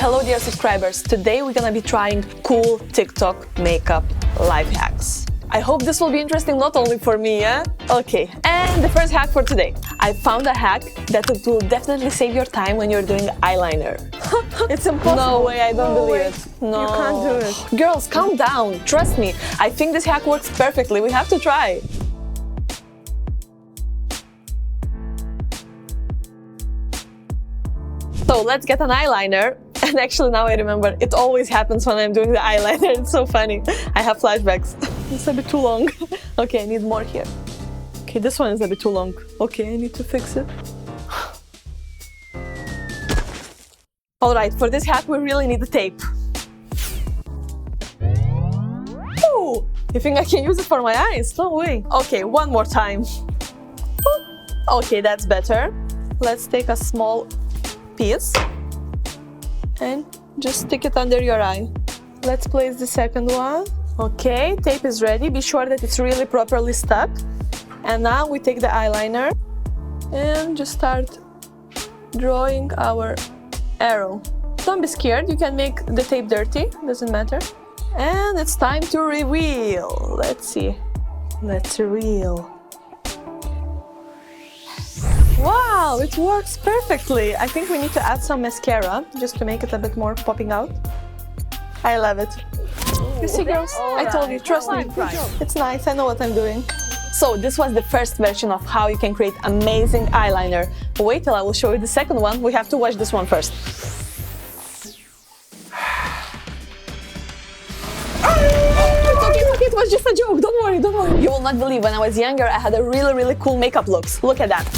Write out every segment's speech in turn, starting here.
Hello dear subscribers, today we're gonna be trying cool TikTok makeup life hacks. I hope this will be interesting not only for me, yeah? Okay, and the first hack for today. I found a hack that will definitely save your time when you're doing eyeliner. It's impossible. No way, I don't believe way. it. No. You can't do it. Girls, calm down. Trust me. I think this hack works perfectly. We have to try. So let's get an eyeliner. And actually now I remember, it always happens when I'm doing the eyeliner. It's so funny. I have flashbacks. It's a bit too long. Okay, I need more here. Okay, this one is a bit too long. Okay, I need to fix it. All right, for this hack we really need the tape. Oh, you think I can use it for my eyes? No way. Okay, one more time. Okay, that's better. Let's take a small piece and just stick it under your eye. Let's place the second one. Okay, tape is ready. Be sure that it's really properly stuck. And now we take the eyeliner and just start drawing our arrow. Don't be scared, you can make the tape dirty, doesn't matter. And it's time to reveal. Let's see. Let's reveal. Wow, it works perfectly. I think we need to add some mascara just to make it a bit more popping out. I love it. You see, girls? I told you, trust me. It's nice, I know what I'm doing. So this was the first version of how you can create amazing eyeliner. Wait till I will show you the second one. We have to watch this one first. It was just a joke, don't worry, don't worry. You will not believe, when I was younger, I had a really cool makeup looks. Look at that.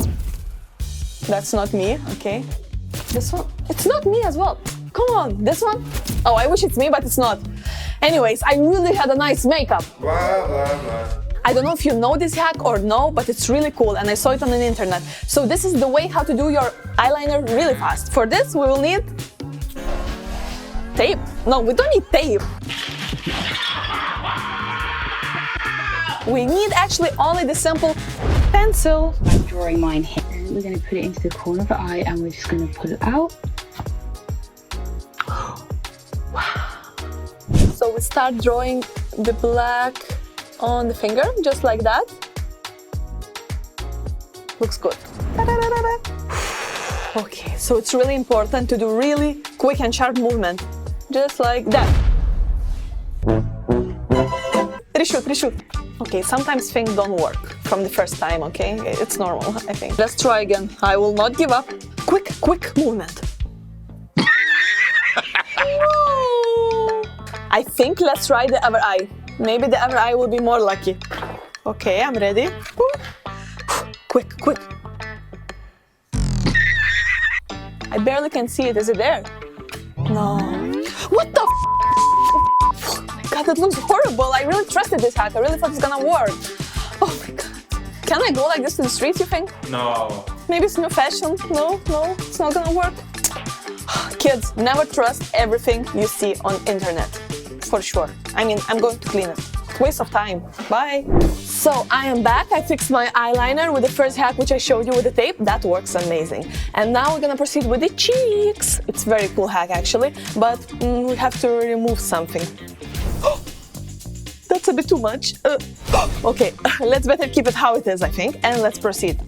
That's not me, okay. This one, it's not me as well. Come on, this one? Oh, I wish it's me, but it's not. Anyways, I really had a nice makeup. Blah, blah, blah. I don't know if you know this hack or no, but it's really cool and I saw it on the internet. So this is the way how to do your eyeliner really fast. For this, we will need tape. No, we don't need tape. We need actually only the simple pencil. I'm drawing mine here. We're going to put it into the corner of the eye and we're just going to pull it out. So we start drawing the black on the finger, just like that. Looks good. Okay, so it's really important to do really quick and sharp movement. Just like that. Reshoot, reshoot. Okay, sometimes things don't work from the first time, okay? It's normal, I think. Let's try again. I will not give up. Quick movement. No! I think let's try the other eye. Maybe the other eye will be more lucky. Okay, I'm ready. Quick. I barely can see it. Is it there? No. What the God, it looks horrible. I really trusted this hack. I really thought it's gonna work. Oh my God. Can I go like this to the streets, you think? No. Maybe it's new fashion. No, it's not gonna work. Kids, never trust everything you see on internet. For sure. I mean, I'm going to clean it. It's a waste of time. Bye. So I am back. I fixed my eyeliner with the first hack which I showed you with the tape. That works amazing. And now we're gonna proceed with the cheeks. It's a very cool hack actually, but we have to remove something. That's a bit too much. Okay, let's better keep it how it is, I think, and let's proceed.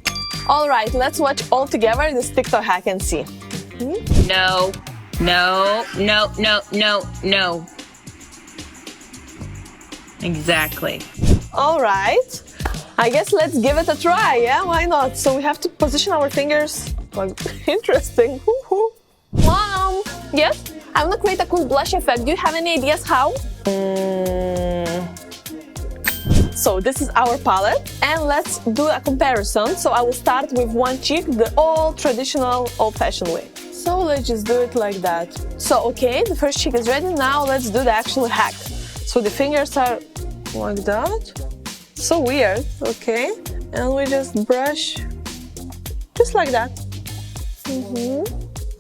All right, let's watch all together this TikTok hack and see. No. Exactly. All right, I guess let's give it a try, yeah? Why not? So we have to position our fingers. Well, interesting. Mom, yes? I want to create a cool blush effect. Do you have any ideas how? So this is our palette, and let's do a comparison. So I will start with one cheek, the old traditional old-fashioned way. So let's just do it like that. So okay, the first cheek is ready. Now let's do the actual hack. So the fingers are like that. So weird, okay. And we just brush just like that.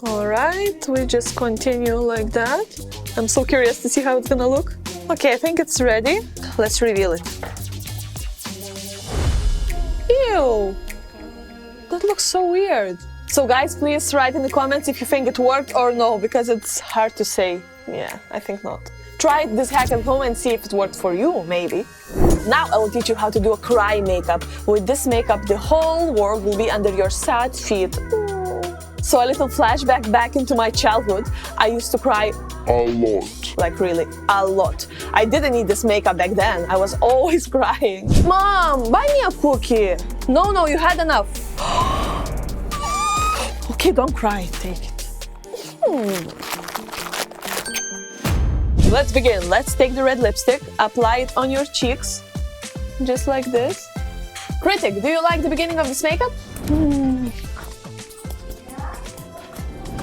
All right, we just continue like that. I'm so curious to see how it's gonna look. Okay, I think it's ready. Let's reveal it. Ew! That looks so weird. So guys, please write in the comments if you think it worked or no, because it's hard to say. Yeah, I think not. Try this hack at home and see if it worked for you, maybe. Now I will teach you how to do a cry makeup. With this makeup, the whole world will be under your sad feet. So a little flashback back into my childhood. I used to cry a lot. like really, a lot. I didn't need this makeup back then. I was always crying. Mom, buy me a cookie. No, you had enough. Okay, don't cry, take it. Let's begin. Let's take the red lipstick, apply it on your cheeks, just like this. Critic, do you like the beginning of this makeup?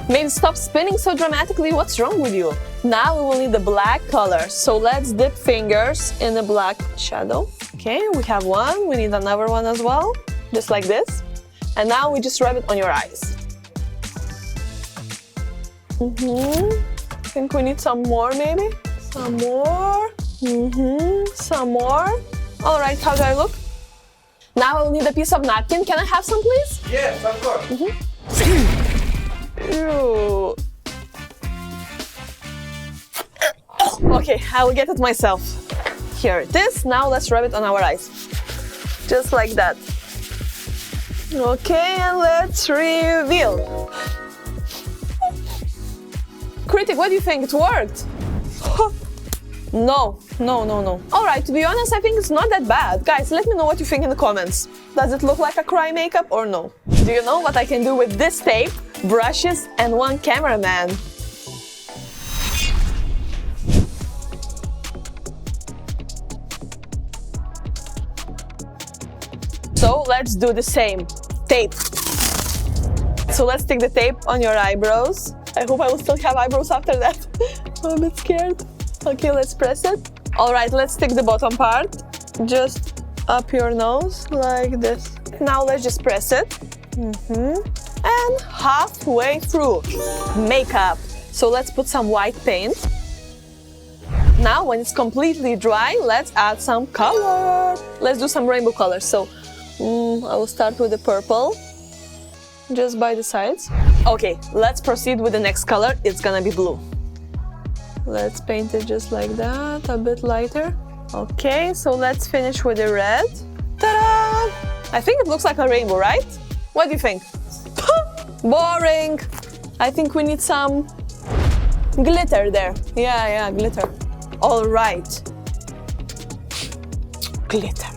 Maybe stop spinning so dramatically. What's wrong with you? Now we will need the black color. So let's dip fingers in the black shadow. Okay, we have one. We need another one as well, just like this. And now we just rub it on your eyes. I think we need some more, maybe. Some more. Some more. All right, how do I look? Now I will need a piece of napkin. Can I have some, please? Yes, of course. Ew. Okay, I will get it myself. Here it is. Now let's rub it on our eyes. Just like that. Okay, and let's reveal. Critic, what do you think? It worked? No. All right, to be honest, I think it's not that bad. Guys, let me know what you think in the comments. Does it look like a cry makeup or no? Do you know what I can do with this tape, brushes, and one cameraman? So let's do the same. Tape. So let's stick the tape on your eyebrows. I hope I will still have eyebrows after that. I'm a bit scared. Okay, let's press it. All right, let's stick the bottom part just up your nose like this. Now let's just press it. And halfway through. Makeup. So let's put some white paint. Now when it's completely dry, let's add some color. Let's do some rainbow colors. So I will start with the purple, just by the sides. Okay, let's proceed with the next color. It's gonna be blue. Let's paint it just like that, a bit lighter. Okay, so let's finish with the red. Ta-da! I think it looks like a rainbow, right? What do you think? Boring! I think we need some glitter there. Yeah, glitter. All right. Glitter.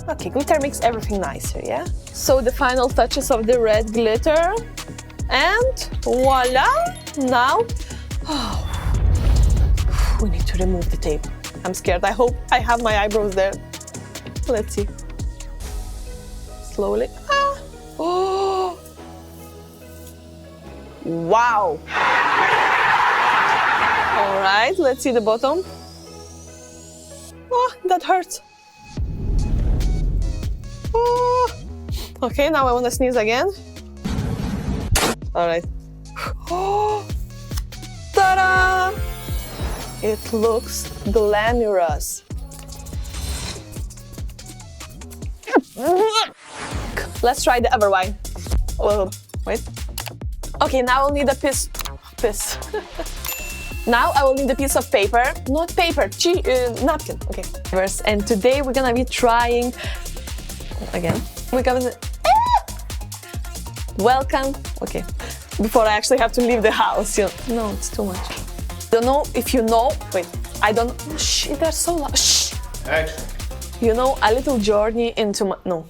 Okay, glitter makes everything nicer, yeah? So the final touches of the red glitter. And voila! Now, we need to remove the tape. I'm scared. I hope I have my eyebrows there. Let's see. Slowly. Oh! Wow! All right, let's see the bottom. Oh, that hurts. Oh. Okay, now I want to sneeze again. All right. Oh, ta-da! It looks glamorous. Let's try the other one. Oh, wait. Okay, now I'll need a piece. Now I will need a piece of paper. Not paper, napkin. Okay. And today we're gonna be trying. Again. We're gonna. Welcome. Okay. Before I actually have to leave the house. No, it's too much. Don't know if you know. Wait, I don't. Shh, they're so loud. Shh. Action. You know, a little journey into my. No.